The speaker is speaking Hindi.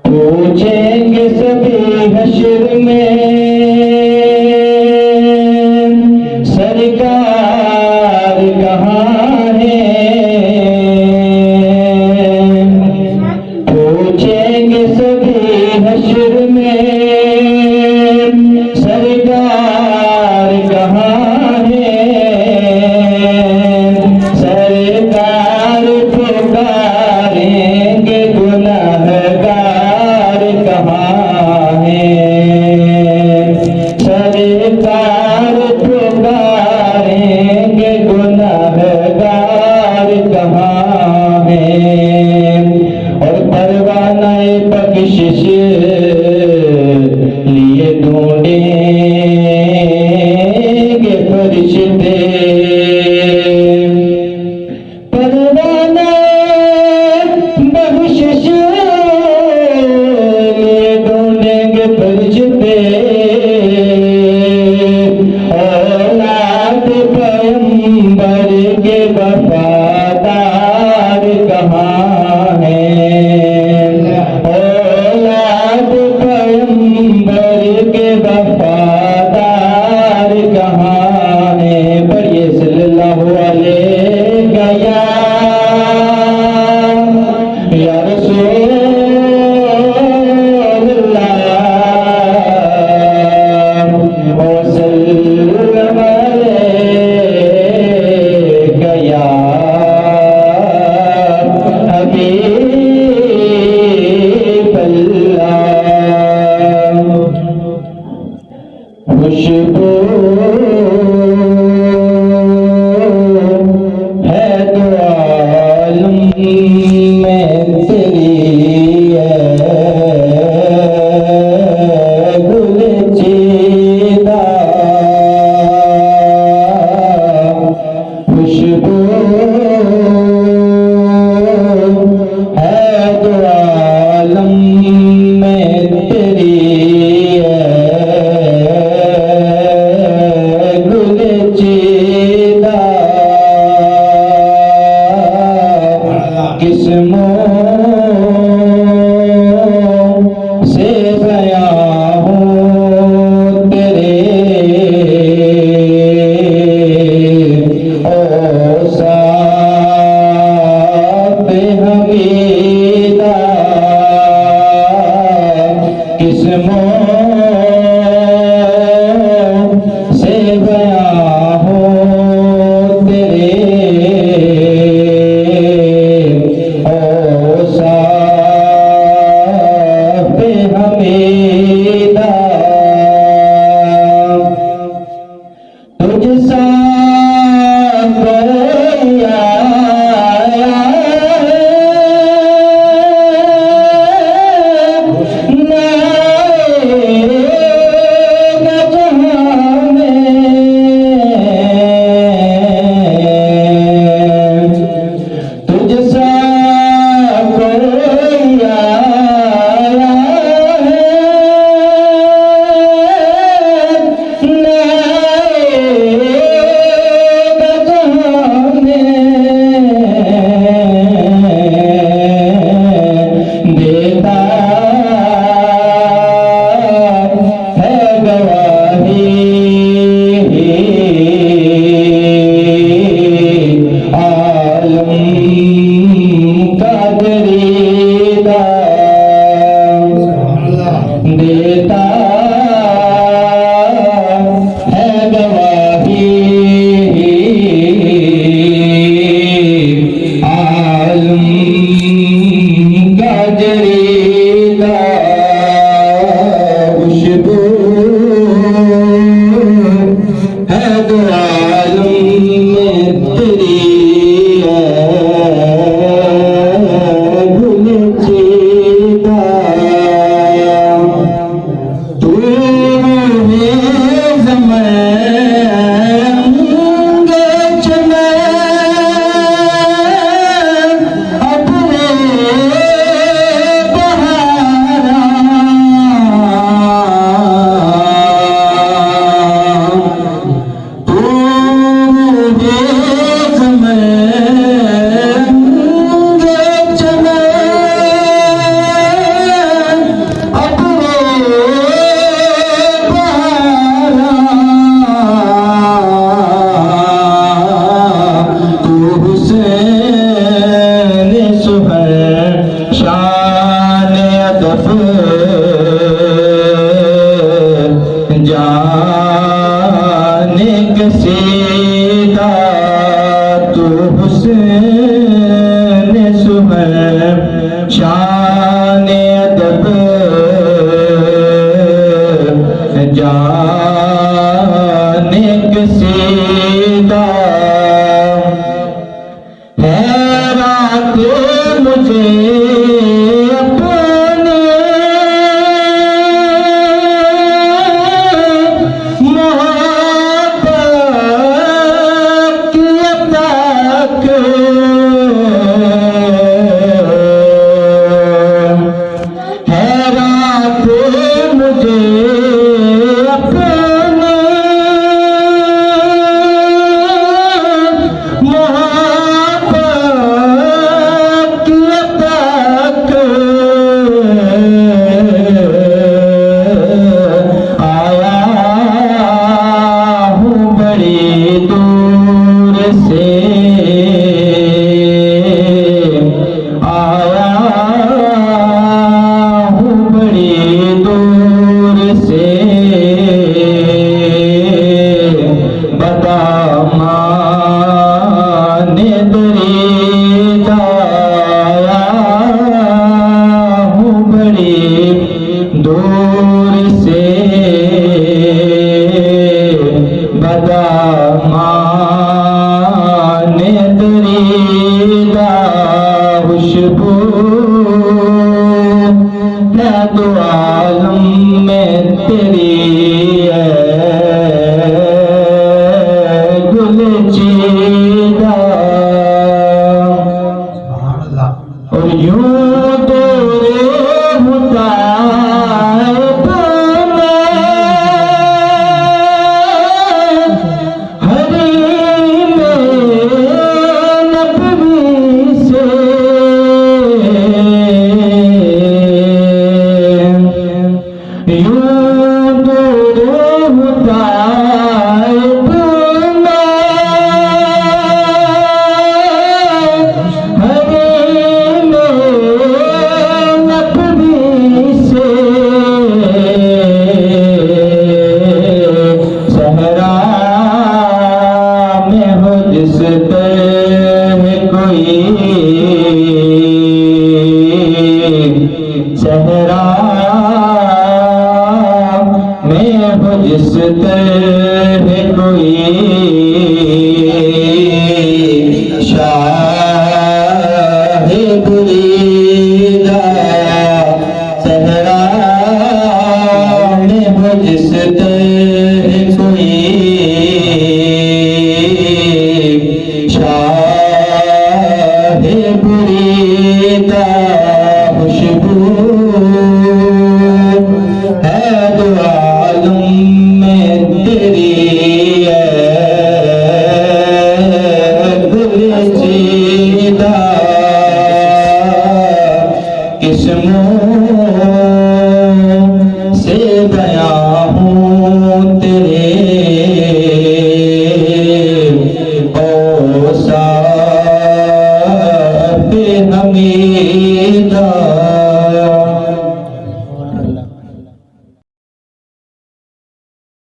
पूछेंगे सभी हश्र में सरकार कहाँ है। पूछेंगे सभी हश्र में सरकार कहाँ है। सरकार पुकारेंगे गुनहगार कहाँ है। सरकार पुकारेंगे गुनहगार कहाँ है। और परवानाए बख्शिश लिए ढूंढेंगे फरिश्ते। परवानाए बख्शिश लिए ढूंढेंगे फरिश्ते। औलाद पैगंबर के वफादार कहाँ है। औलाद पैगंबर के वफादार कहाँ है। पढ़िए सल्लल्लाहु अलैहि या रसूलल्लाह वसल्लम अलैका या हबीबल्लाह। खुशबू है दो आलम में तेरी है गुलचीदा। खुशबू है दो आलम में तेरी है गुलचीदा। किस्मों से बयां हूँ तेरे औसाफ हमीदा। किस्मों से बयां हूँ तेरे औसाफ हमीदा। तुझसा कोई आया नाएगा जहां में। तुझसा कोई आया नाएगा जहां में। देता है गवाही आलम का दरीदा। देता है गवाही आलम का दरीदा। खुशबू शान कसीदा तू हुस्न सुहर शान अदब जान कसीदा हैरात मुझे अपने मोहब्बत की तक हैरात मुझे अपने मोहब्बत की तक आया हूँ बड़ी दूर से आया हूँ बड़ी दूर से बता माने दरीदा आया हूँ बड़ी दूर से बता माने दरीदा खुशबू है तो आलम में तेरी है गुल चीदा और यूं तेरे मुताबिक हरी में नबी से यूं तेरे मुताबिक हरी में नबी से सहरा में हो जिस तरह कोई सहरा में हो जिस तरह कोई शाह बुरीदा सहरा में हो जिस तरह कोई शाह बुरीदा खुशबू है दो आलम में तेरी है गुल चीदा किस्मों से बयां हूँ तेरे औसाफ हमीदा